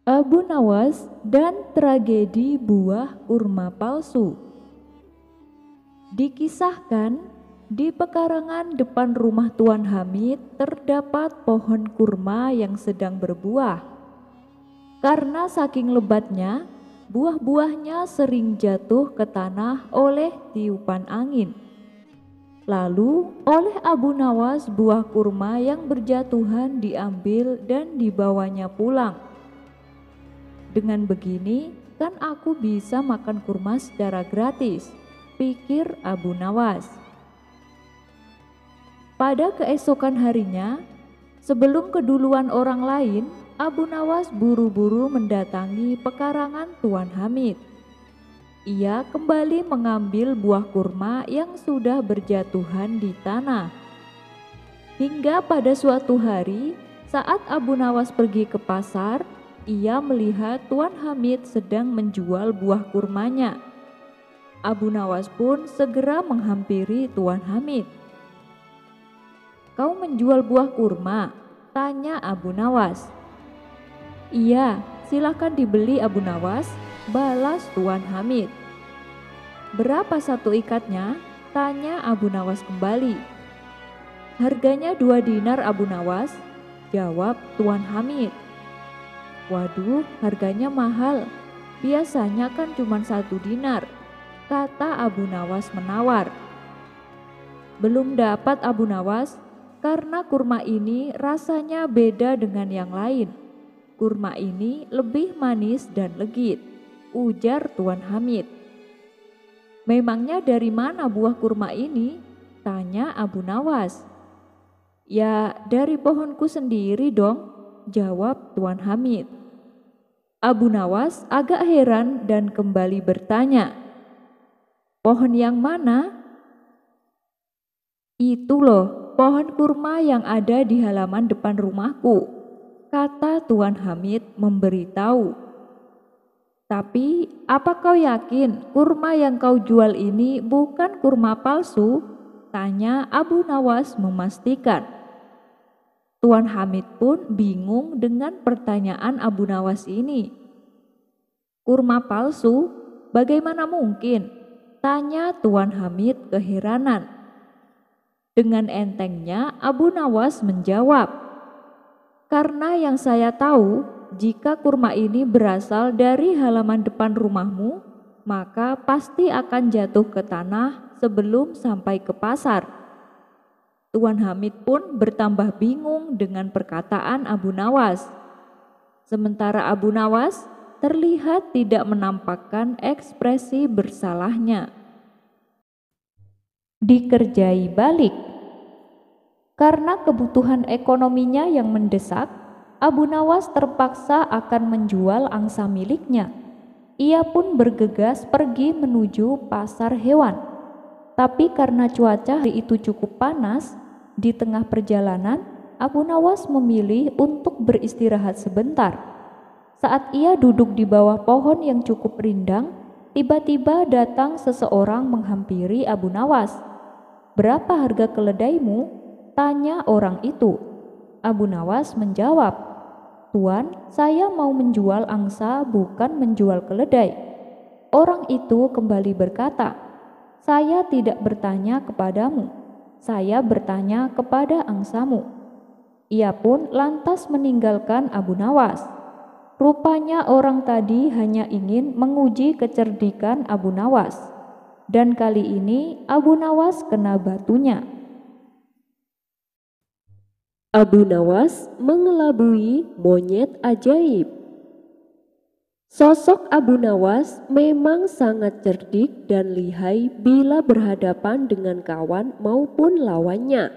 Abu Nawas dan tragedi buah kurma palsu. Dikisahkan, di pekarangan depan rumah Tuan Hamid terdapat pohon kurma yang sedang berbuah. Karena saking lebatnya, buah-buahnya sering jatuh ke tanah oleh tiupan angin. Lalu oleh Abu Nawas buah kurma yang berjatuhan diambil dan dibawanya pulang. Dengan begini kan aku bisa makan kurma secara gratis, pikir Abu Nawas. Pada keesokan harinya, sebelum keduluan orang lain, Abu Nawas buru-buru mendatangi pekarangan Tuan Hamid. Ia kembali mengambil buah kurma yang sudah berjatuhan di tanah. Hingga pada suatu hari, saat Abu Nawas pergi ke pasar, ia melihat Tuan Hamid sedang menjual buah kurmanya. Abu Nawas pun segera menghampiri Tuan Hamid. "Kau menjual buah kurma?" tanya Abu Nawas. "Iya, silakan dibeli Abu Nawas," balas Tuan Hamid. "Berapa satu ikatnya?" tanya Abu Nawas kembali. "Harganya 2 dinar Abu Nawas," jawab Tuan Hamid. "Waduh, harganya mahal. Biasanya kan cuma 1 dinar," kata Abu Nawas menawar. "Belum dapat Abu Nawas, karena kurma ini rasanya beda dengan yang lain. Kurma ini lebih manis dan legit," ujar Tuan Hamid. "Memangnya dari mana buah kurma ini?" tanya Abu Nawas. "Ya dari pohonku sendiri dong," jawab Tuan Hamid. Abu Nawas agak heran dan kembali bertanya, "Pohon yang mana?" "Itu loh, pohon kurma yang ada di halaman depan rumahku," kata Tuan Hamid memberitahu. "Tapi apa kau yakin kurma yang kau jual ini bukan kurma palsu?" tanya Abu Nawas memastikan. Tuan Hamid pun bingung dengan pertanyaan Abu Nawas ini. "Kurma palsu? Bagaimana mungkin?" tanya Tuan Hamid keheranan. Dengan entengnya Abu Nawas menjawab, "Karena yang saya tahu, jika kurma ini berasal dari halaman depan rumahmu, maka pasti akan jatuh ke tanah sebelum sampai ke pasar." Tuan Hamid pun bertambah bingung dengan perkataan Abu Nawas. Sementara Abu Nawas terlihat tidak menampakkan ekspresi bersalahnya. Dikerjai balik. Karena kebutuhan ekonominya yang mendesak, Abu Nawas terpaksa akan menjual angsa miliknya. Ia pun bergegas pergi menuju pasar hewan. Tapi karena cuaca hari itu cukup panas, di tengah perjalanan Abu Nawas memilih untuk beristirahat sebentar. Saat ia duduk di bawah pohon yang cukup rindang, tiba-tiba datang seseorang menghampiri Abu Nawas. "Berapa harga keledaimu?" tanya orang itu. Abu Nawas menjawab, "Tuan, saya mau menjual angsa, bukan menjual keledai." Orang itu kembali berkata, "Saya tidak bertanya kepadamu, saya bertanya kepada angsamu." Ia pun lantas meninggalkan Abu Nawas. Rupanya orang tadi hanya ingin menguji kecerdikan Abu Nawas. Dan kali ini Abu Nawas kena batunya. Abu Nawas mengelabui monyet ajaib. Sosok Abu Nawas memang sangat cerdik dan lihai bila berhadapan dengan kawan maupun lawannya.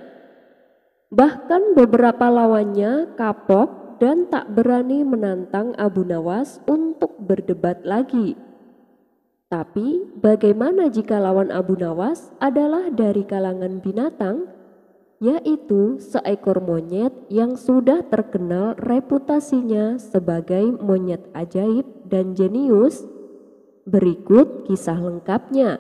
Bahkan beberapa lawannya kapok dan tak berani menantang Abu Nawas untuk berdebat lagi. Tapi bagaimana jika lawan Abu Nawas adalah dari kalangan binatang? Yaitu seekor monyet yang sudah terkenal reputasinya sebagai monyet ajaib dan jenius. Berikut kisah lengkapnya.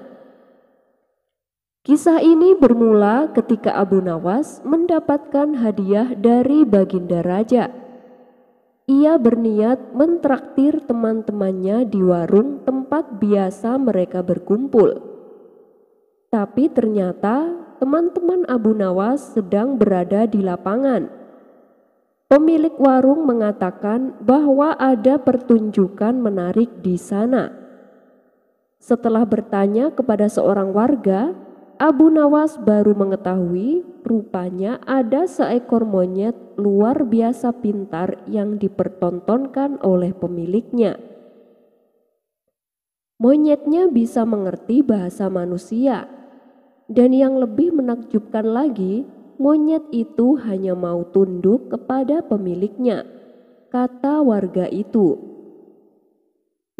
Kisah ini bermula ketika Abu Nawas mendapatkan hadiah dari Baginda Raja. Ia berniat mentraktir teman-temannya di warung tempat biasa mereka berkumpul. Tapi ternyata teman-teman Abu Nawas sedang berada di lapangan. Pemilik warung mengatakan bahwa ada pertunjukan menarik di sana. Setelah bertanya kepada seorang warga, Abu Nawas baru mengetahui rupanya ada seekor monyet luar biasa pintar yang dipertontonkan oleh pemiliknya. Monyetnya bisa mengerti bahasa manusia, dan yang lebih menakjubkan lagi, monyet itu hanya mau tunduk kepada pemiliknya, kata warga itu.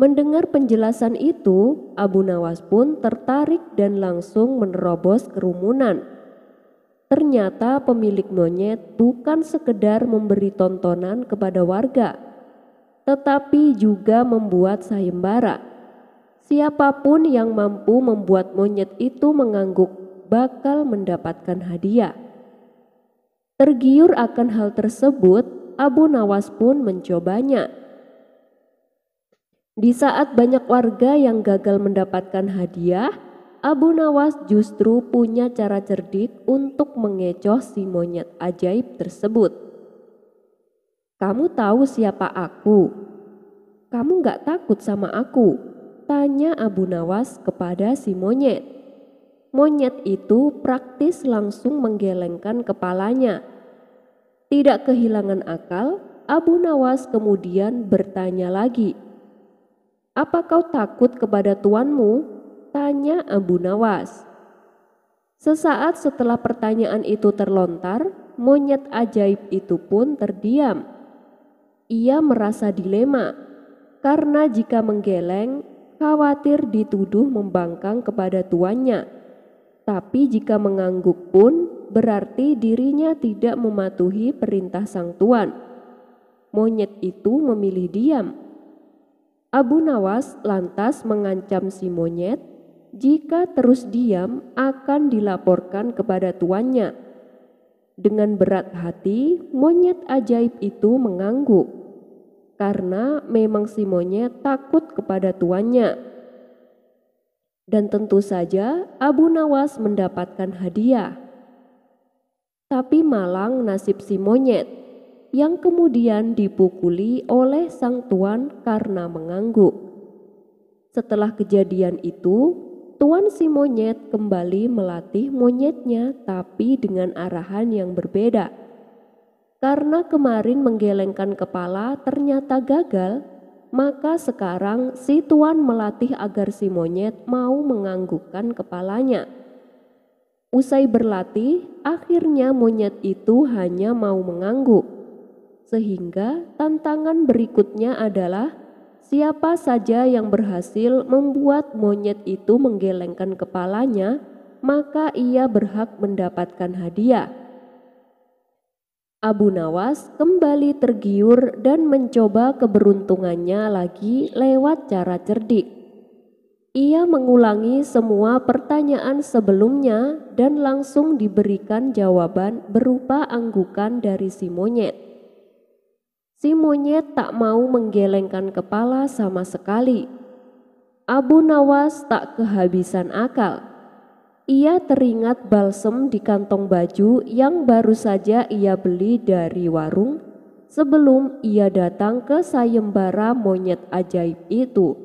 Mendengar penjelasan itu, Abu Nawas pun tertarik dan langsung menerobos kerumunan. Ternyata pemilik monyet bukan sekedar memberi tontonan kepada warga, tetapi juga membuat sayembara. Siapapun yang mampu membuat monyet itu mengangguk bakal mendapatkan hadiah. Tergiur akan hal tersebut, Abu Nawas pun mencobanya. Di saat banyak warga yang gagal mendapatkan hadiah, Abu Nawas justru punya cara cerdik untuk mengecoh si monyet ajaib tersebut. "Kamu tahu siapa aku? Kamu gak takut sama aku?" tanya Abu Nawas kepada si monyet. Monyet itu praktis langsung menggelengkan kepalanya. Tidak kehilangan akal, Abu Nawas kemudian bertanya lagi. "Apa kau takut kepada tuanmu?" tanya Abu Nawas. Sesaat setelah pertanyaan itu terlontar, monyet ajaib itu pun terdiam. Ia merasa dilema, karena jika menggeleng, khawatir dituduh membangkang kepada tuannya. Tapi jika mengangguk pun berarti dirinya tidak mematuhi perintah sang tuan. Monyet itu memilih diam. Abu Nawas lantas mengancam si monyet, jika terus diam akan dilaporkan kepada tuannya. Dengan berat hati, monyet ajaib itu mengangguk, karena memang si monyet takut kepada tuannya. Dan tentu saja Abu Nawas mendapatkan hadiah. Tapi malang nasib si monyet, yang kemudian dipukuli oleh sang tuan karena mengangguk. Setelah kejadian itu, tuan si monyet kembali melatih monyetnya tapi dengan arahan yang berbeda. Karena kemarin menggelengkan kepala ternyata gagal, maka sekarang si tuan melatih agar si monyet mau menganggukkan kepalanya. Usai berlatih, akhirnya monyet itu hanya mau mengangguk. Sehingga tantangan berikutnya adalah siapa saja yang berhasil membuat monyet itu menggelengkan kepalanya, maka ia berhak mendapatkan hadiah. Abu Nawas kembali tergiur dan mencoba keberuntungannya lagi lewat cara cerdik. Ia mengulangi semua pertanyaan sebelumnya dan langsung diberikan jawaban berupa anggukan dari si monyet. Si monyet tak mau menggelengkan kepala sama sekali. Abu Nawas tak kehabisan akal. Ia teringat balsem di kantong baju yang baru saja ia beli dari warung sebelum ia datang ke sayembara monyet ajaib itu.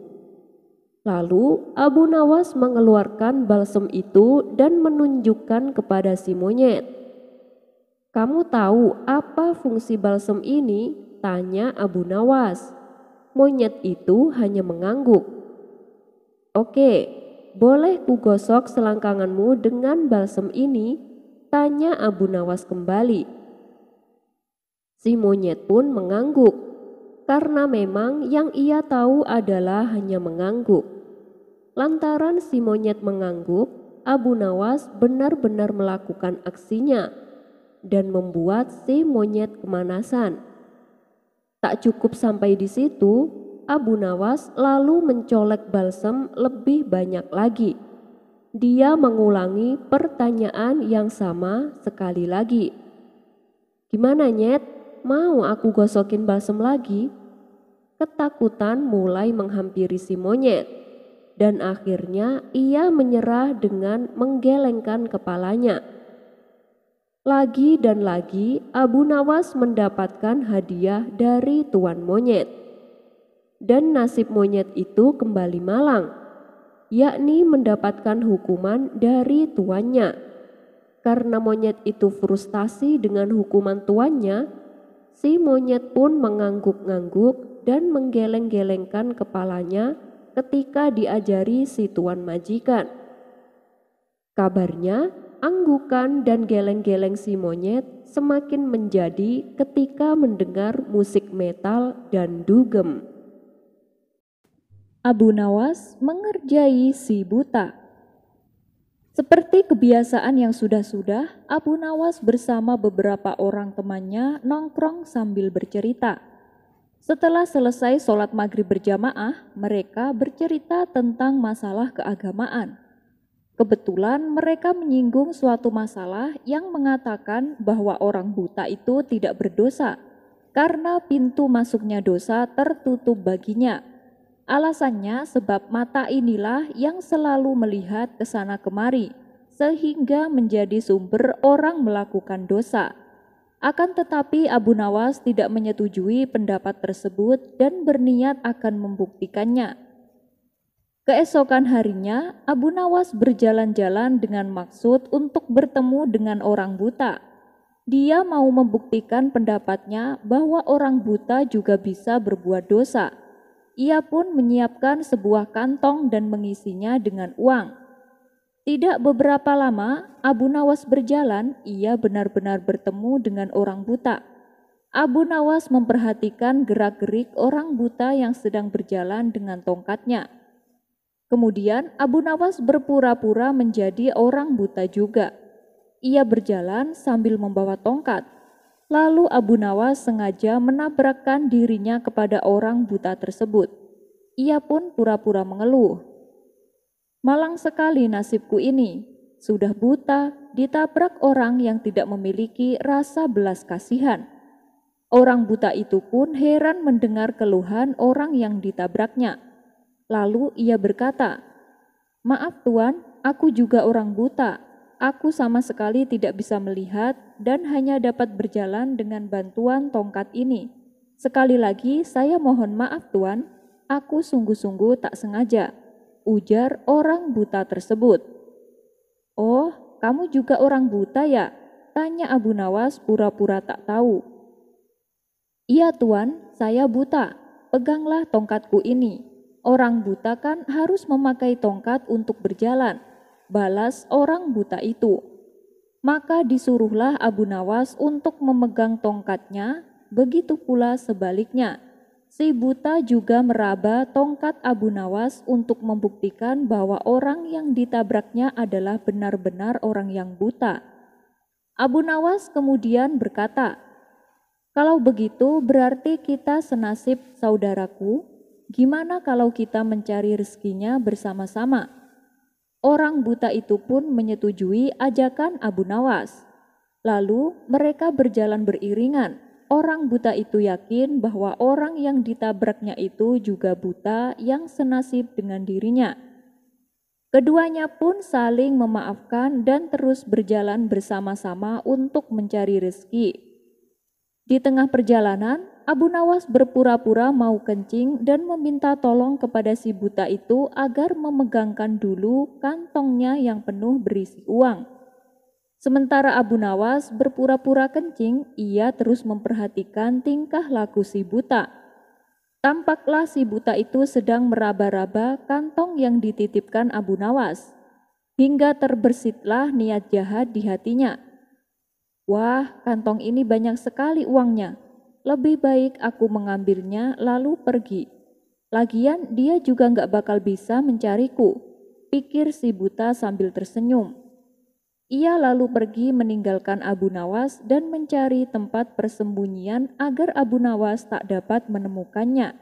Lalu Abu Nawas mengeluarkan balsem itu dan menunjukkan kepada si monyet. "Kamu tahu apa fungsi balsem ini?" tanya Abu Nawas. Monyet itu hanya mengangguk. "Oke. Boleh kugosok selangkanganmu dengan balsem ini?" tanya Abu Nawas kembali. Si monyet pun mengangguk, karena memang yang ia tahu adalah hanya mengangguk. Lantaran si monyet mengangguk, Abu Nawas benar-benar melakukan aksinya dan membuat si monyet kemanasan. Tak cukup sampai di situ, Abu Nawas lalu mencolek balsem lebih banyak lagi. Dia mengulangi pertanyaan yang sama sekali lagi. "Gimana, Nyet? mau aku gosokin balsem lagi? Ketakutan mulai menghampiri si monyet, dan akhirnya ia menyerah dengan menggelengkan kepalanya. Lagi dan lagi Abu Nawas mendapatkan hadiah dari Tuan Monyet. Dan nasib monyet itu kembali malang, yakni mendapatkan hukuman dari tuannya. Karena monyet itu frustasi dengan hukuman tuannya, si monyet pun mengangguk-ngangguk dan menggeleng-gelengkan kepalanya ketika diajari si tuan majikan. Kabarnya, anggukan dan geleng-geleng si monyet semakin menjadi ketika mendengar musik metal dan dugem. Abu Nawas mengerjai si buta. Seperti kebiasaan yang sudah-sudah, Abu Nawas bersama beberapa orang temannya nongkrong sambil bercerita. Setelah selesai sholat maghrib berjamaah, mereka bercerita tentang masalah keagamaan. Kebetulan mereka menyinggung suatu masalah yang mengatakan bahwa orang buta itu tidak berdosa, karena pintu masuknya dosa tertutup baginya. Alasannya sebab mata inilah yang selalu melihat ke sana kemari, sehingga menjadi sumber orang melakukan dosa. Akan tetapi Abu Nawas tidak menyetujui pendapat tersebut dan berniat akan membuktikannya. Keesokan harinya, Abu Nawas berjalan-jalan dengan maksud untuk bertemu dengan orang buta. Dia mau membuktikan pendapatnya bahwa orang buta juga bisa berbuat dosa. Ia pun menyiapkan sebuah kantong dan mengisinya dengan uang. Tidak beberapa lama, Abu Nawas berjalan, ia benar-benar bertemu dengan orang buta. Abu Nawas memperhatikan gerak-gerik orang buta yang sedang berjalan dengan tongkatnya. Kemudian Abu Nawas berpura-pura menjadi orang buta juga. Ia berjalan sambil membawa tongkat. Lalu Abu Nawas sengaja menabrakkan dirinya kepada orang buta tersebut. Ia pun pura-pura mengeluh. Malang sekali nasibku ini, sudah buta, ditabrak orang yang tidak memiliki rasa belas kasihan. Orang buta itu pun heran mendengar keluhan orang yang ditabraknya. Lalu ia berkata, "Maaf Tuan, aku juga orang buta. Aku sama sekali tidak bisa melihat dan hanya dapat berjalan dengan bantuan tongkat ini. Sekali lagi saya mohon maaf Tuan, aku sungguh-sungguh tak sengaja," ujar orang buta tersebut. "Oh, kamu juga orang buta ya?" tanya Abu Nawas pura-pura tak tahu. "Iya Tuan, saya buta. Peganglah tongkatku ini. Orang buta kan harus memakai tongkat untuk berjalan," balas orang buta itu. Maka disuruhlah Abu Nawas untuk memegang tongkatnya, begitu pula sebaliknya. Si buta juga meraba tongkat Abu Nawas untuk membuktikan bahwa orang yang ditabraknya adalah benar-benar orang yang buta. Abu Nawas kemudian berkata, "Kalau begitu berarti kita senasib saudaraku. Gimana kalau kita mencari rezekinya bersama-sama?" Orang buta itu pun menyetujui ajakan Abu Nawas. Lalu mereka berjalan beriringan. Orang buta itu yakin bahwa orang yang ditabraknya itu juga buta yang senasib dengan dirinya. Keduanya pun saling memaafkan dan terus berjalan bersama-sama untuk mencari rezeki. Di tengah perjalanan, Abu Nawas berpura-pura mau kencing dan meminta tolong kepada si buta itu agar memegangkan dulu kantongnya yang penuh berisi uang. Sementara Abu Nawas berpura-pura kencing, ia terus memperhatikan tingkah laku si buta. Tampaklah si buta itu sedang meraba-raba kantong yang dititipkan Abu Nawas. Hingga terbesitlah niat jahat di hatinya. "Wah, kantong ini banyak sekali uangnya. Lebih baik aku mengambilnya lalu pergi. Lagian dia juga gak bakal bisa mencariku," pikir si buta sambil tersenyum. Ia lalu pergi meninggalkan Abu Nawas dan mencari tempat persembunyian agar Abu Nawas tak dapat menemukannya.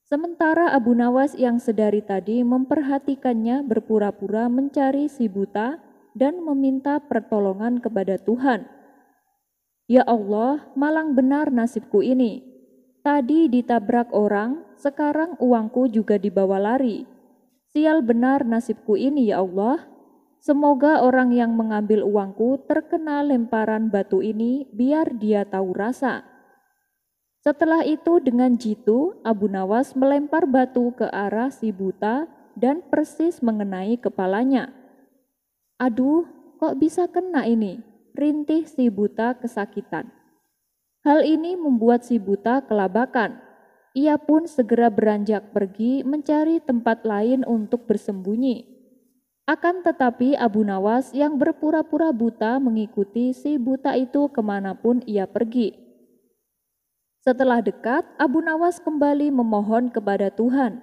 Sementara Abu Nawas yang sedari tadi memperhatikannya berpura-pura mencari si buta dan meminta pertolongan kepada Tuhan. Ya Allah, malang benar nasibku ini. Tadi ditabrak orang, sekarang uangku juga dibawa lari. Sial benar nasibku ini ya Allah. Semoga orang yang mengambil uangku terkena lemparan batu ini biar dia tahu rasa. Setelah itu dengan jitu Abu Nawas melempar batu ke arah si buta dan persis mengenai kepalanya. Aduh, kok bisa kena ini? Rintih si buta kesakitan. Hal ini membuat si buta kelabakan. Ia pun segera beranjak pergi mencari tempat lain untuk bersembunyi. Akan tetapi Abu Nawas yang berpura-pura buta mengikuti si buta itu kemanapun ia pergi. Setelah dekat, Abu Nawas kembali memohon kepada Tuhan.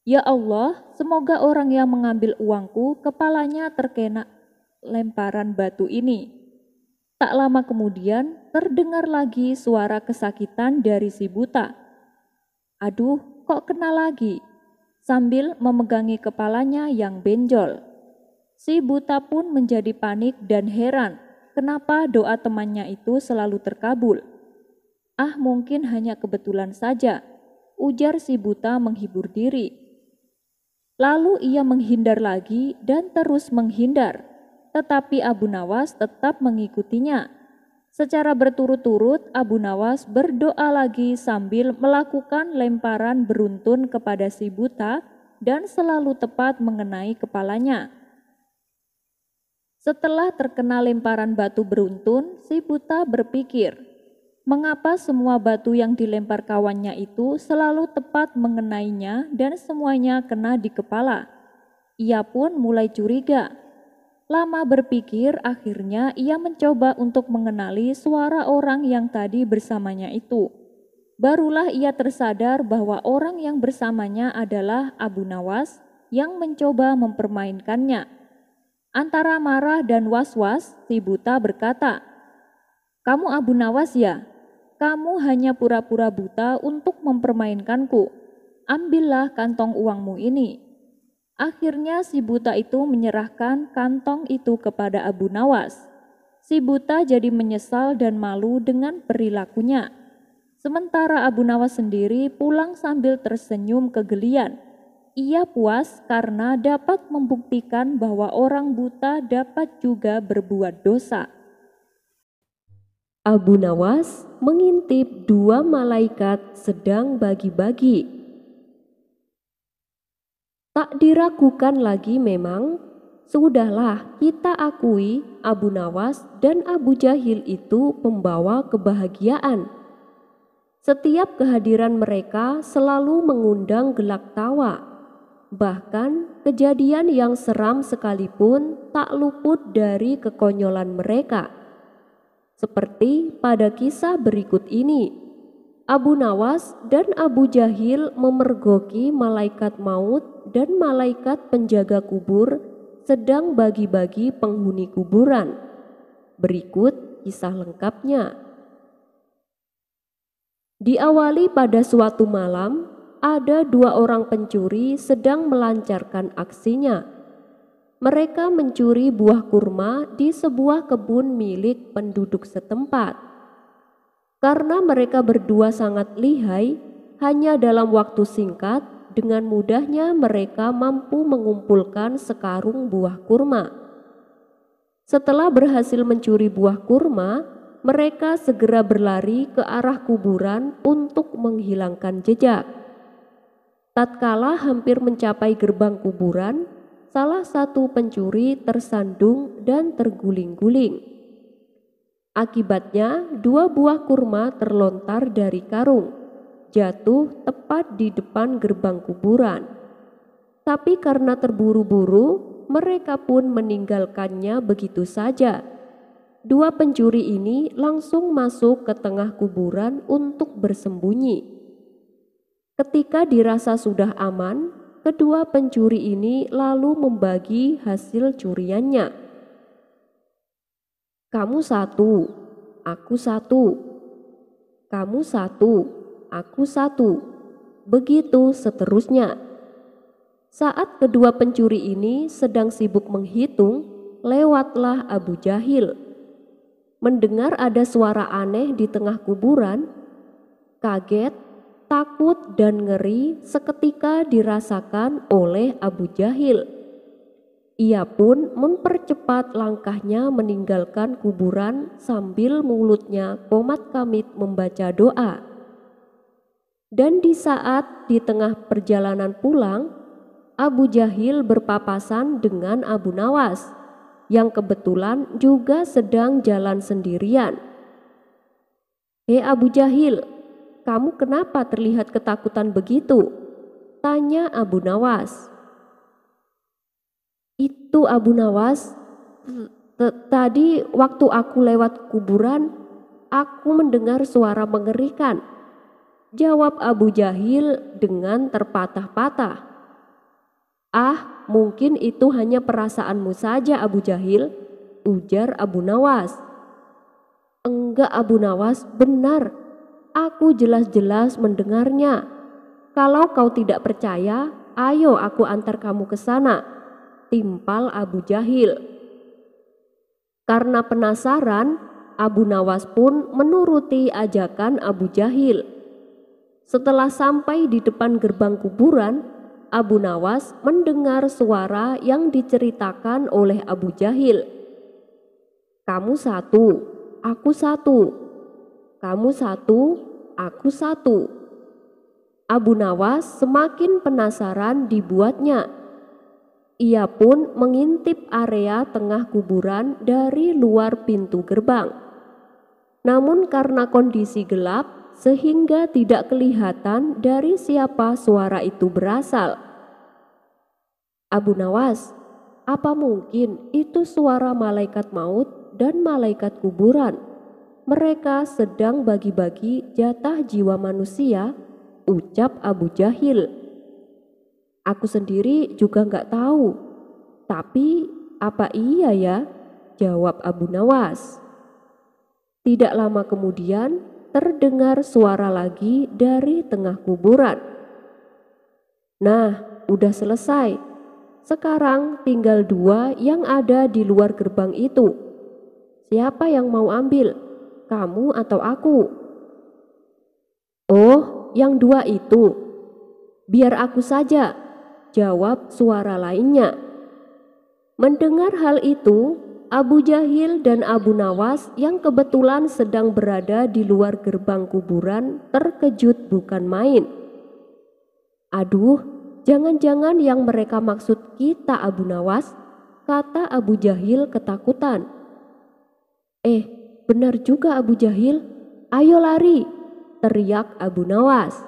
Ya Allah, semoga orang yang mengambil uangku kepalanya terkena lemparan batu ini. Tak lama kemudian terdengar lagi suara kesakitan dari si buta. Aduh, kok kena lagi? Sambil memegangi kepalanya yang benjol. Si buta pun menjadi panik dan heran kenapa doa temannya itu selalu terkabul. Ah, mungkin hanya kebetulan saja, ujar si buta menghibur diri. Lalu ia menghindar lagi dan terus menghindar, tetapi Abu Nawas tetap mengikutinya. Secara berturut-turut Abu Nawas berdoa lagi sambil melakukan lemparan beruntun kepada si buta dan selalu tepat mengenai kepalanya. Setelah terkena lemparan batu beruntun, si buta berpikir, mengapa semua batu yang dilempar kawannya itu selalu tepat mengenainya dan semuanya kena di kepala? Ia pun mulai curiga. Lama berpikir, akhirnya ia mencoba untuk mengenali suara orang yang tadi bersamanya itu. Barulah ia tersadar bahwa orang yang bersamanya adalah Abu Nawas yang mencoba mempermainkannya. Antara marah dan was-was, si buta berkata, "Kamu Abu Nawas ya? Kamu hanya pura-pura buta untuk mempermainkanku. Ambillah kantong uangmu ini." Akhirnya si buta itu menyerahkan kantong itu kepada Abu Nawas. Si buta jadi menyesal dan malu dengan perilakunya. Sementara Abu Nawas sendiri pulang sambil tersenyum kegelian. Ia puas karena dapat membuktikan bahwa orang buta dapat juga berbuat dosa. Abu Nawas mengintip dua malaikat sedang bagi-bagi. Tak diragukan lagi memang, sudahlah kita akui Abu Nawas dan Abu Jahil itu pembawa kebahagiaan. Setiap kehadiran mereka selalu mengundang gelak tawa. Bahkan kejadian yang seram sekalipun tak luput dari kekonyolan mereka. Seperti pada kisah berikut ini. Abu Nawas dan Abu Jahil memergoki malaikat maut dan malaikat penjaga kubur sedang bagi-bagi penghuni kuburan. Berikut kisah lengkapnya. Diawali pada suatu malam, ada dua orang pencuri sedang melancarkan aksinya. Mereka mencuri buah kurma di sebuah kebun milik penduduk setempat. Karena mereka berdua sangat lihai, hanya dalam waktu singkat, dengan mudahnya mereka mampu mengumpulkan sekarung buah kurma. Setelah berhasil mencuri buah kurma, mereka segera berlari ke arah kuburan untuk menghilangkan jejak. Tatkala hampir mencapai gerbang kuburan, salah satu pencuri tersandung dan terguling-guling. Akibatnya, dua buah kurma terlontar dari karung, jatuh tepat di depan gerbang kuburan. Tapi karena terburu-buru, mereka pun meninggalkannya begitu saja. Dua pencuri ini langsung masuk ke tengah kuburan untuk bersembunyi. Ketika dirasa sudah aman, kedua pencuri ini lalu membagi hasil curiannya. Kamu satu, aku satu. Kamu satu, aku satu. Begitu seterusnya. Saat kedua pencuri ini sedang sibuk menghitung, lewatlah Abu Jahil. mendengar ada suara aneh di tengah kuburan, kaget, takut, dan ngeri seketika dirasakan oleh Abu Jahil. Ia pun mempercepat langkahnya meninggalkan kuburan sambil mulutnya komat-kamit membaca doa. Dan di saat di tengah perjalanan pulang, Abu Jahil berpapasan dengan Abu Nawas yang kebetulan juga sedang jalan sendirian. "Hei Abu Jahil, kamu kenapa terlihat ketakutan begitu?" tanya Abu Nawas. "Itu Abu Nawas, tadi waktu aku lewat kuburan, aku mendengar suara mengerikan," jawab Abu Jahil dengan terpatah-patah. "Ah, mungkin itu hanya perasaanmu saja Abu Jahil," ujar Abu Nawas. "Enggak Abu Nawas, benar. Aku jelas-jelas mendengarnya. Kalau kau tidak percaya, ayo aku antar kamu ke sana," timpal Abu Jahil. Karena penasaran, Abu Nawas pun menuruti ajakan Abu Jahil. Setelah sampai di depan gerbang kuburan, Abu Nawas mendengar suara yang diceritakan oleh Abu Jahil. "Kamu satu, aku satu. Kamu satu, aku satu." Abu Nawas semakin penasaran dibuatnya. Ia pun mengintip area tengah kuburan dari luar pintu gerbang. Namun karena kondisi gelap sehingga tidak kelihatan dari siapa suara itu berasal. "Abu Nawas, apa mungkin itu suara malaikat maut dan malaikat kuburan? Mereka sedang bagi-bagi jatah jiwa manusia," ucap Abu Jahil. "Aku sendiri juga nggak tahu. Tapi apa iya ya?" jawab Abu Nawas. Tidak lama kemudian terdengar suara lagi dari tengah kuburan. "Nah, udah selesai. Sekarang tinggal 2 yang ada di luar gerbang itu. Siapa yang mau ambil? Kamu atau aku?" "Oh, yang 2 itu. Biar aku saja," jawab suara lainnya. Mendengar hal itu, Abu Jahil dan Abu Nawas yang kebetulan sedang berada di luar gerbang kuburan terkejut bukan main. "Aduh, jangan-jangan yang mereka maksud kita Abu Nawas," kata Abu Jahil ketakutan. Benar juga Abu Jahil. Ayo lari," teriak Abu Nawas.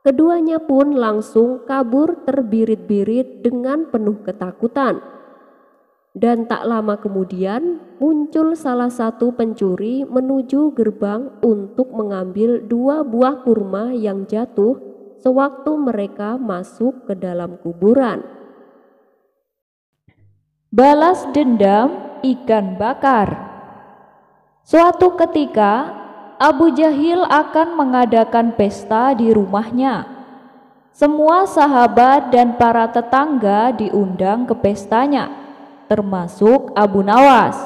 Keduanya pun langsung kabur terbirit-birit dengan penuh ketakutan. Dan tak lama kemudian muncul salah satu pencuri menuju gerbang untuk mengambil 2 buah kurma yang jatuh sewaktu mereka masuk ke dalam kuburan. Balas dendam ikan bakar. Suatu ketika, Abu Jahil akan mengadakan pesta di rumahnya. Semua sahabat dan para tetangga diundang ke pestanya, termasuk Abu Nawas.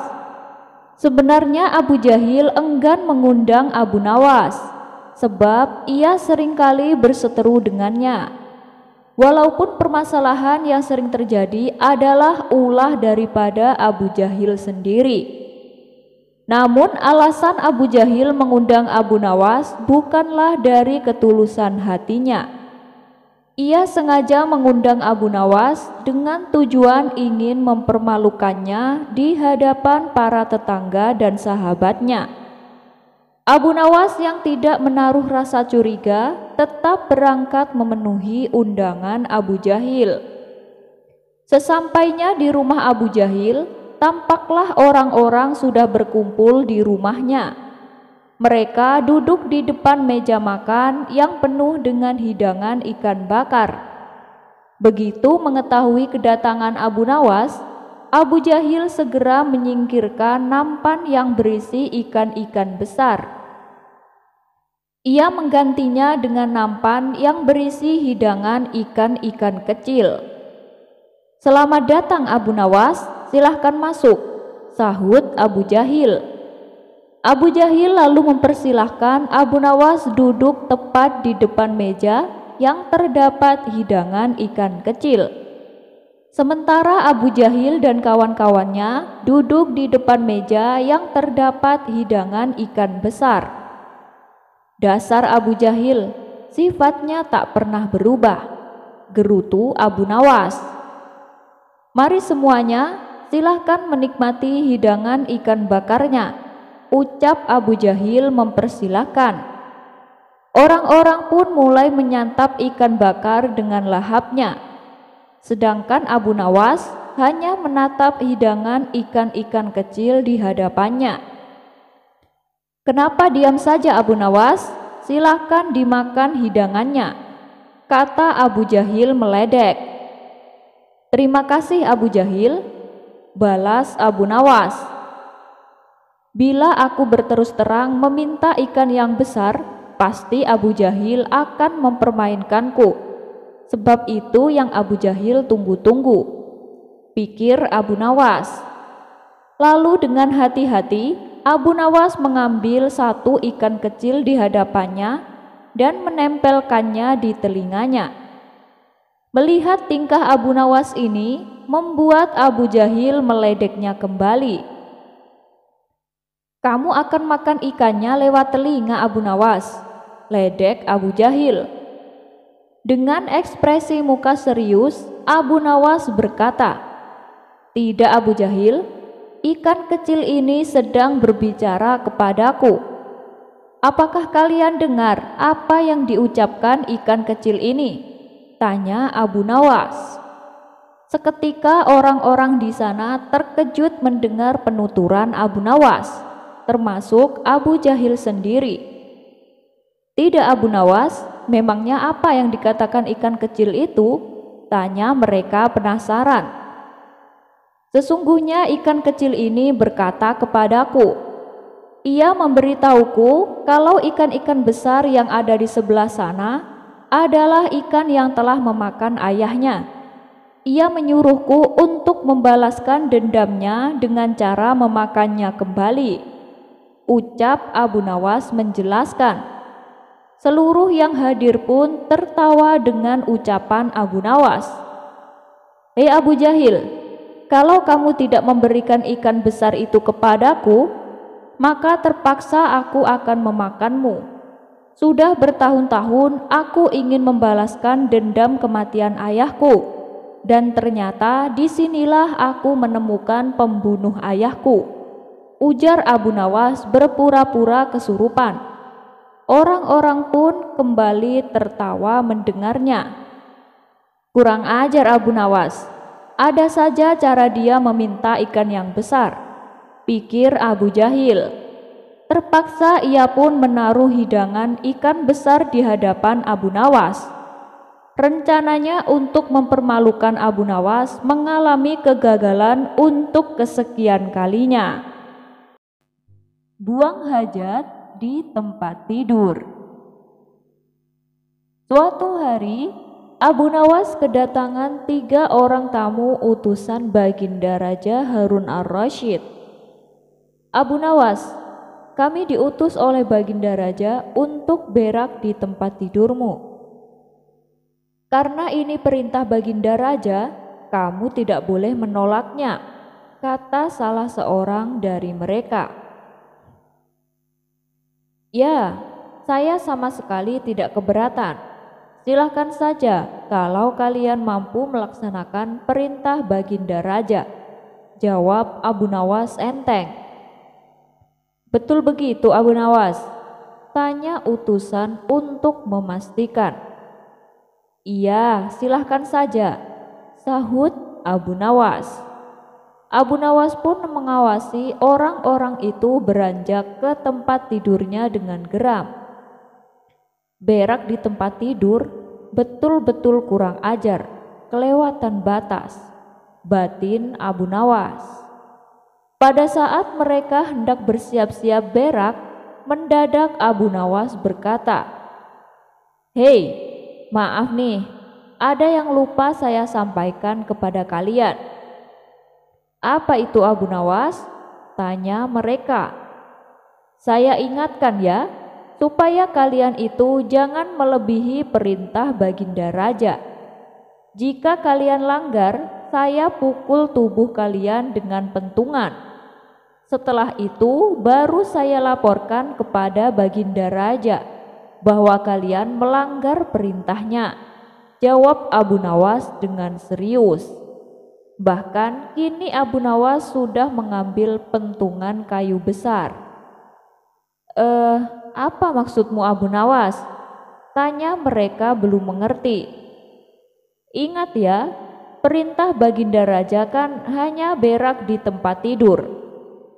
Sebenarnya Abu Jahil enggan mengundang Abu Nawas, sebab ia seringkali berseteru dengannya. Walaupun permasalahan yang sering terjadi adalah ulah daripada Abu Jahil sendiri. Namun alasan Abu Jahil mengundang Abu Nawas bukanlah dari ketulusan hatinya. Ia sengaja mengundang Abu Nawas dengan tujuan ingin mempermalukannya di hadapan para tetangga dan sahabatnya. Abu Nawas yang tidak menaruh rasa curiga tetap berangkat memenuhi undangan Abu Jahil. Sesampainya di rumah Abu Jahil, tampaklah orang-orang sudah berkumpul di rumahnya. Mereka duduk di depan meja makan yang penuh dengan hidangan ikan bakar. Begitu mengetahui kedatangan Abu Nawas, Abu Jahil segera menyingkirkan nampan yang berisi ikan-ikan besar. Ia menggantinya dengan nampan yang berisi hidangan ikan-ikan kecil. "Selamat datang Abu Nawas, silahkan masuk," sahut Abu Jahil. Abu Jahil lalu mempersilahkan Abu Nawas duduk tepat di depan meja yang terdapat hidangan ikan kecil. Sementara Abu Jahil dan kawan-kawannya duduk di depan meja yang terdapat hidangan ikan besar. Dasar Abu Jahil, sifatnya tak pernah berubah, gerutu Abu Nawas. Mari semuanya, silahkan menikmati hidangan ikan bakarnya, ucap Abu Jahil mempersilahkan. Orang-orang pun mulai menyantap ikan bakar dengan lahapnya. Sedangkan Abu Nawas hanya menatap hidangan ikan-ikan kecil di hadapannya. "Kenapa diam saja Abu Nawas? Silahkan dimakan hidangannya," kata Abu Jahil meledek. "Terima kasih Abu Jahil," balas Abu Nawas. "Bila aku berterus terang meminta ikan yang besar, pasti Abu Jahil akan mempermainkanku. Sebab itu yang Abu Jahil tunggu-tunggu," pikir Abu Nawas. Lalu dengan hati-hati Abu Nawas mengambil satu ikan kecil di hadapannya dan menempelkannya di telinganya. Melihat tingkah Abu Nawas ini membuat Abu Jahil meledeknya kembali. "Kamu akan makan ikannya lewat telinga Abu Nawas," ledek Abu Jahil. Dengan ekspresi muka serius, Abu Nawas berkata, "Tidak Abu Jahil, ikan kecil ini sedang berbicara kepadaku. Apakah kalian dengar apa yang diucapkan ikan kecil ini?" tanya Abu Nawas. Seketika orang-orang di sana terkejut mendengar penuturan Abu Nawas, termasuk Abu Jahil sendiri. "Tidak Abu Nawas, memangnya apa yang dikatakan ikan kecil itu?" tanya mereka penasaran. "Sesungguhnya ikan kecil ini berkata kepadaku. Ia memberitahuku kalau ikan-ikan besar yang ada di sebelah sana adalah ikan yang telah memakan ayahnya. Ia menyuruhku untuk membalaskan dendamnya dengan cara memakannya kembali," ucap Abu Nawas menjelaskan. Seluruh yang hadir pun tertawa dengan ucapan Abu Nawas. "Hei Abu Jahil, kalau kamu tidak memberikan ikan besar itu kepadaku, maka terpaksa aku akan memakanmu. Sudah bertahun-tahun aku ingin membalaskan dendam kematian ayahku, dan ternyata disinilah aku menemukan pembunuh ayahku," ujar Abu Nawas berpura-pura kesurupan. Orang-orang pun kembali tertawa mendengarnya. "Kurang ajar Abu Nawas, ada saja cara dia meminta ikan yang besar," pikir Abu Jahil. Terpaksa ia pun menaruh hidangan ikan besar di hadapan Abu Nawas. Rencananya untuk mempermalukan Abu Nawas mengalami kegagalan untuk kesekian kalinya. Buang hajat di tempat tidur. Suatu hari, Abu Nawas kedatangan 3 orang tamu utusan Baginda Raja Harun ar-Rasyid. "Abu Nawas, kami diutus oleh Baginda Raja untuk berak di tempat tidurmu. Karena ini perintah Baginda Raja, kamu tidak boleh menolaknya," kata salah seorang dari mereka. "Ya, saya sama sekali tidak keberatan. Silahkan saja kalau kalian mampu melaksanakan perintah Baginda Raja," jawab Abu Nawas enteng. "Betul begitu Abu Nawas?" tanya utusan untuk memastikan. "Iya, silahkan saja," sahut Abu Nawas. Abu Nawas pun mengawasi orang-orang itu beranjak ke tempat tidurnya dengan geram. Berak di tempat tidur betul-betul kurang ajar, kelewatan batas, batin Abu Nawas. Pada saat mereka hendak bersiap-siap berak, mendadak Abu Nawas berkata, "Hei, maaf nih, ada yang lupa saya sampaikan kepada kalian." "Apa itu Abu Nawas?" tanya mereka. Saya ingatkan ya, supaya kalian itu jangan melebihi perintah Baginda Raja. Jika kalian langgar, saya pukul tubuh kalian dengan pentungan. Setelah itu baru saya laporkan kepada Baginda Raja bahwa kalian melanggar perintahnya, jawab Abu Nawas dengan serius. Bahkan kini Abu Nawas sudah mengambil pentungan kayu besar. Apa maksudmu Abu Nawas? Tanya mereka belum mengerti. Ingat ya, perintah Baginda Raja kan hanya berak di tempat tidur,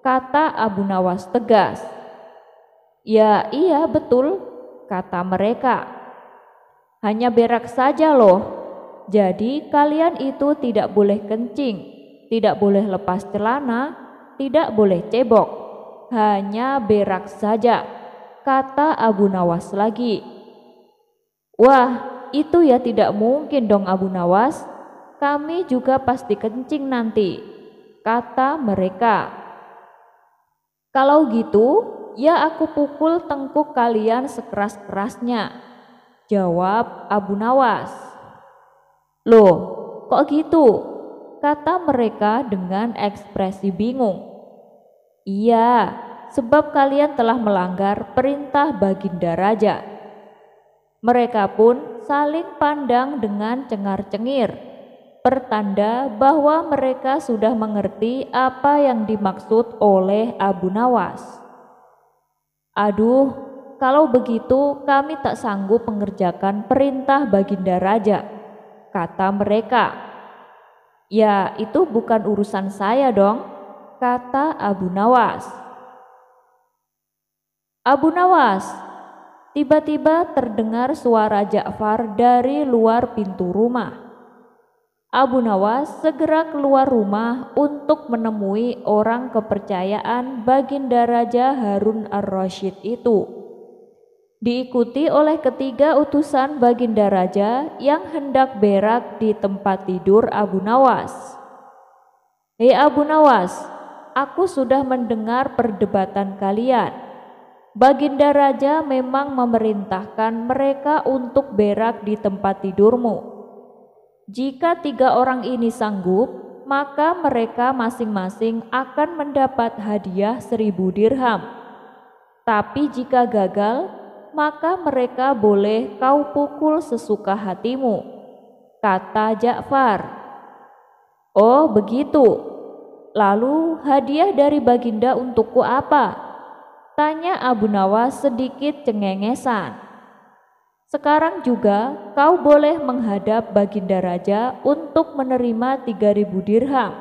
kata Abu Nawas tegas. Ya iya betul, kata mereka. Hanya berak saja loh, jadi kalian itu tidak boleh kencing, tidak boleh lepas celana, tidak boleh cebok. Hanya berak saja, kata Abu Nawas lagi. Wah, itu ya tidak mungkin dong Abu Nawas. Kami juga pasti kencing nanti, kata mereka. Kalau gitu, ya aku pukul tengkuk kalian sekeras-kerasnya, jawab Abu Nawas. Loh, kok gitu? Kata mereka dengan ekspresi bingung. Iya, sebab kalian telah melanggar perintah Baginda Raja. Mereka pun saling pandang dengan cengar-cengir, pertanda bahwa mereka sudah mengerti apa yang dimaksud oleh Abu Nawas. Aduh, kalau begitu kami tak sanggup mengerjakan perintah Baginda Raja, kata mereka. Ya, itu bukan urusan saya dong, kata Abu Nawas. Abu Nawas, tiba-tiba terdengar suara Ja'far dari luar pintu rumah. Abu Nawas segera keluar rumah untuk menemui orang kepercayaan Baginda Raja Harun ar-Rasyid itu. Diikuti oleh ketiga utusan Baginda Raja yang hendak berak di tempat tidur Abu Nawas. Hei Abu Nawas, aku sudah mendengar perdebatan kalian. Baginda Raja memang memerintahkan mereka untuk berak di tempat tidurmu. Jika 3 orang ini sanggup, maka mereka masing-masing akan mendapat hadiah 1000 dirham. Tapi jika gagal, maka mereka boleh kau pukul sesuka hatimu, kata Ja'far. Oh begitu. Lalu hadiah dari Baginda untukku apa? Tanya Abu Nawas sedikit cengengesan. Sekarang juga kau boleh menghadap Baginda Raja untuk menerima 3000 dirham.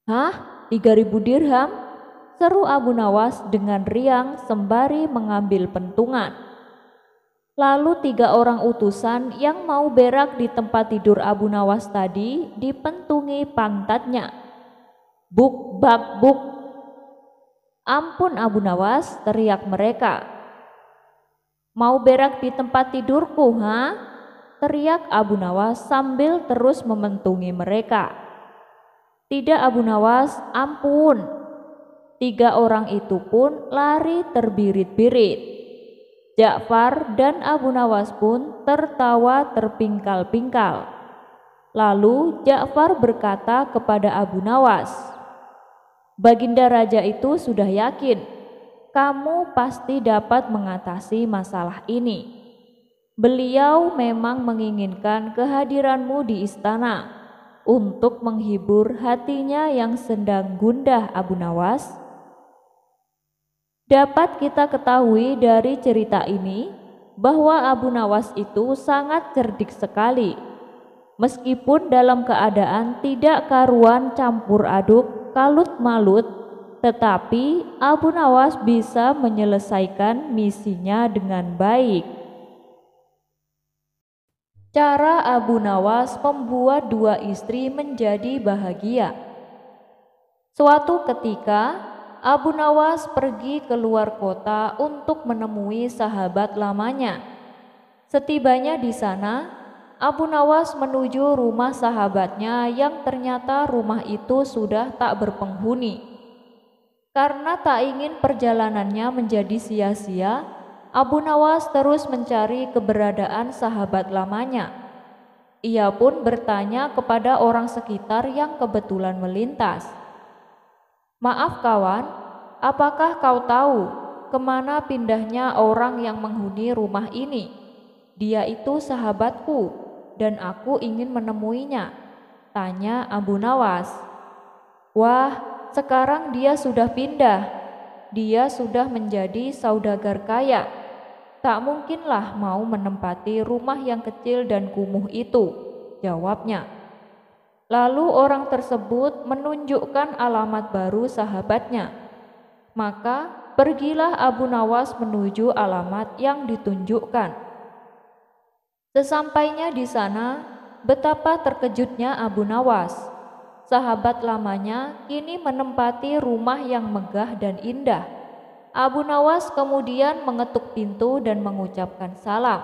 Hah? 3000 dirham? Seru Abu Nawas dengan riang sembari mengambil pentungan. Lalu 3 orang utusan yang mau berak di tempat tidur Abu Nawas tadi dipentungi pantatnya. Buk bak buk. Ampun Abu Nawas, teriak mereka. Mau berak di tempat tidurku, ha? Teriak Abu Nawas sambil terus mementungi mereka. Tidak Abu Nawas, ampun. 3 orang itu pun lari terbirit-birit. Ja'far dan Abu Nawas pun tertawa terpingkal-pingkal. Lalu Ja'far berkata kepada Abu Nawas, Baginda Raja itu sudah yakin kamu pasti dapat mengatasi masalah ini. Beliau memang menginginkan kehadiranmu di istana untuk menghibur hatinya yang sedang gundah Abu Nawas. Dapat kita ketahui dari cerita ini bahwa Abu Nawas itu sangat cerdik sekali. Meskipun dalam keadaan tidak karuan campur aduk kalut malut, tetapi Abu Nawas bisa menyelesaikan misinya dengan baik. Cara Abu Nawas membuat 2 istri menjadi bahagia. Suatu ketika Abu Nawas pergi keluar kota untuk menemui sahabat lamanya. Setibanya di sana, Abu Nawas menuju rumah sahabatnya yang ternyata rumah itu sudah tak berpenghuni. Karena tak ingin perjalanannya menjadi sia-sia, Abu Nawas terus mencari keberadaan sahabat lamanya. Ia pun bertanya kepada orang sekitar yang kebetulan melintas. "Maaf kawan, apakah kau tahu kemana pindahnya orang yang menghuni rumah ini? Dia itu sahabatku dan aku ingin menemuinya," tanya Abu Nawas. "Wah, sekarang dia sudah pindah. Dia sudah menjadi saudagar kaya. Tak mungkinlah mau menempati rumah yang kecil dan kumuh itu," jawabnya. Lalu orang tersebut menunjukkan alamat baru sahabatnya. Maka pergilah Abu Nawas menuju alamat yang ditunjukkan. Sesampainya di sana, betapa terkejutnya Abu Nawas. Sahabat lamanya kini menempati rumah yang megah dan indah. Abu Nawas kemudian mengetuk pintu dan mengucapkan salam.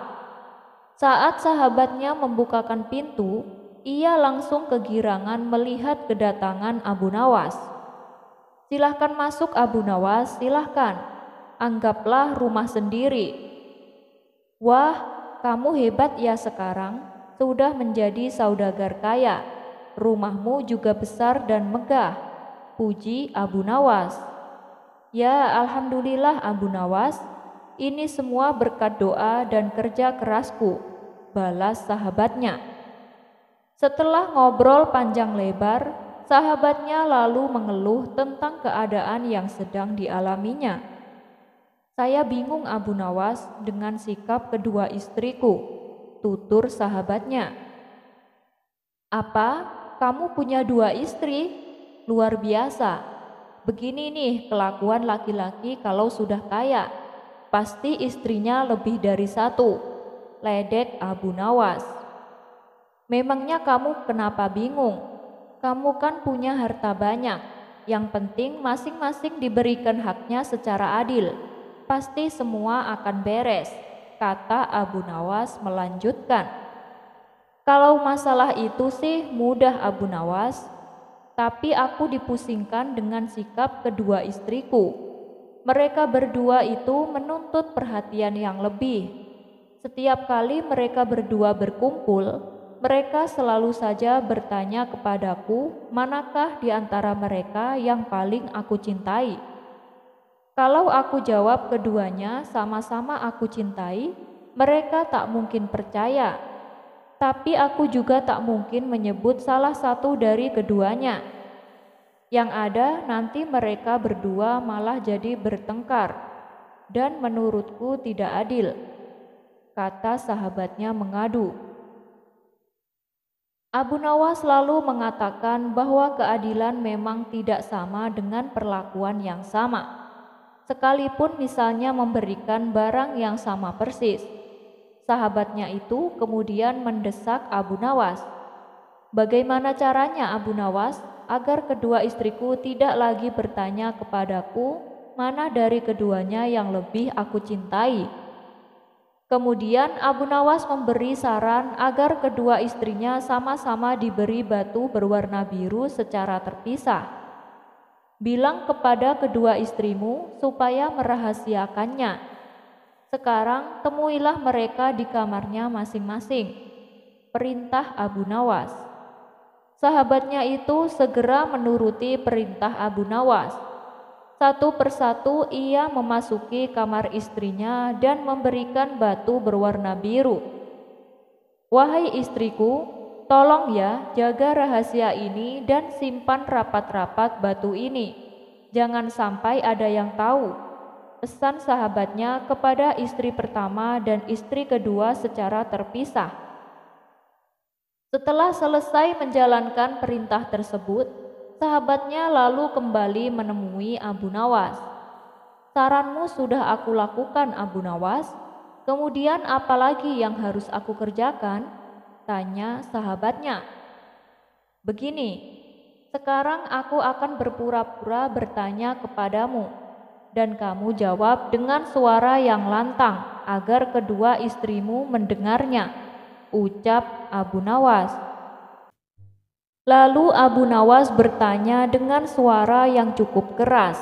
Saat sahabatnya membukakan pintu, ia langsung kegirangan melihat kedatangan Abu Nawas. "Silahkan masuk Abu Nawas, silahkan. Anggaplah rumah sendiri." "Wah, kamu hebat ya sekarang, sudah menjadi saudagar kaya. Rumahmu juga besar dan megah," puji Abu Nawas. "Ya, alhamdulillah Abu Nawas, ini semua berkat doa dan kerja kerasku," balas sahabatnya. Setelah ngobrol panjang lebar, sahabatnya lalu mengeluh tentang keadaan yang sedang dialaminya. "Saya bingung Abu Nawas dengan sikap kedua istriku," tutur sahabatnya. "Apa? Kamu punya 2 istri? Luar biasa. Begini nih kelakuan laki-laki kalau sudah kaya. Pasti istrinya lebih dari 1, ledek Abu Nawas. "Memangnya kamu kenapa bingung? Kamu kan punya harta banyak. Yang penting masing-masing diberikan haknya secara adil. Pasti semua akan beres," kata Abu Nawas melanjutkan. "Kalau masalah itu sih mudah Abu Nawas, tapi aku dipusingkan dengan sikap kedua istriku. Mereka berdua itu menuntut perhatian yang lebih. Setiap kali mereka berdua berkumpul, mereka selalu saja bertanya kepadaku manakah di antara mereka yang paling aku cintai. Kalau aku jawab keduanya sama-sama aku cintai, mereka tak mungkin percaya. Tapi aku juga tak mungkin menyebut salah satu dari keduanya. Yang ada nanti mereka berdua malah jadi bertengkar, dan menurutku tidak adil," kata sahabatnya mengadu. Abu Nawas lalu mengatakan bahwa keadilan memang tidak sama dengan perlakuan yang sama. Sekalipun misalnya memberikan barang yang sama persis. Sahabatnya itu kemudian mendesak Abu Nawas. "Bagaimana caranya Abu Nawas agar kedua istriku tidak lagi bertanya kepadaku mana dari keduanya yang lebih aku cintai?" Kemudian Abu Nawas memberi saran agar kedua istrinya sama-sama diberi batu berwarna biru secara terpisah. "Bilang kepada kedua istrimu supaya merahasiakannya. Sekarang temuilah mereka di kamarnya masing-masing," perintah Abu Nawas. Sahabatnya itu segera menuruti perintah Abu Nawas. Satu persatu ia memasuki kamar istrinya dan memberikan batu berwarna biru. "Wahai istriku, tolong ya jaga rahasia ini dan simpan rapat-rapat batu ini. Jangan sampai ada yang tahu," pesan sahabatnya kepada istri pertama dan istri kedua secara terpisah. Setelah selesai menjalankan perintah tersebut, sahabatnya lalu kembali menemui Abu Nawas. "Saranmu sudah aku lakukan Abu Nawas, kemudian apa lagi yang harus aku kerjakan?" tanya sahabatnya. "Begini, sekarang aku akan berpura-pura bertanya kepadamu, dan kamu jawab dengan suara yang lantang agar kedua istrimu mendengarnya," ucap Abu Nawas. Lalu Abu Nawas bertanya dengan suara yang cukup keras,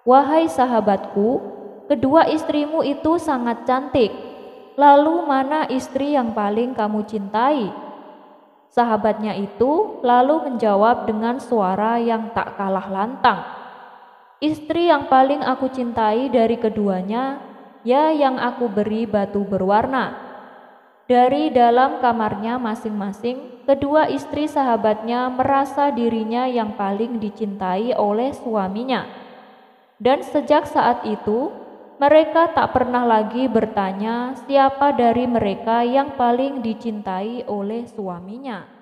"Wahai sahabatku, kedua istrimu itu sangat cantik. Lalu mana istri yang paling kamu cintai?" Sahabatnya itu lalu menjawab dengan suara yang tak kalah lantang, "Istri yang paling aku cintai dari keduanya, ya yang aku beri batu berwarna." Dari dalam kamarnya masing-masing, kedua istri sahabatnya merasa dirinya yang paling dicintai oleh suaminya. Dan sejak saat itu, mereka tak pernah lagi bertanya siapa dari mereka yang paling dicintai oleh suaminya.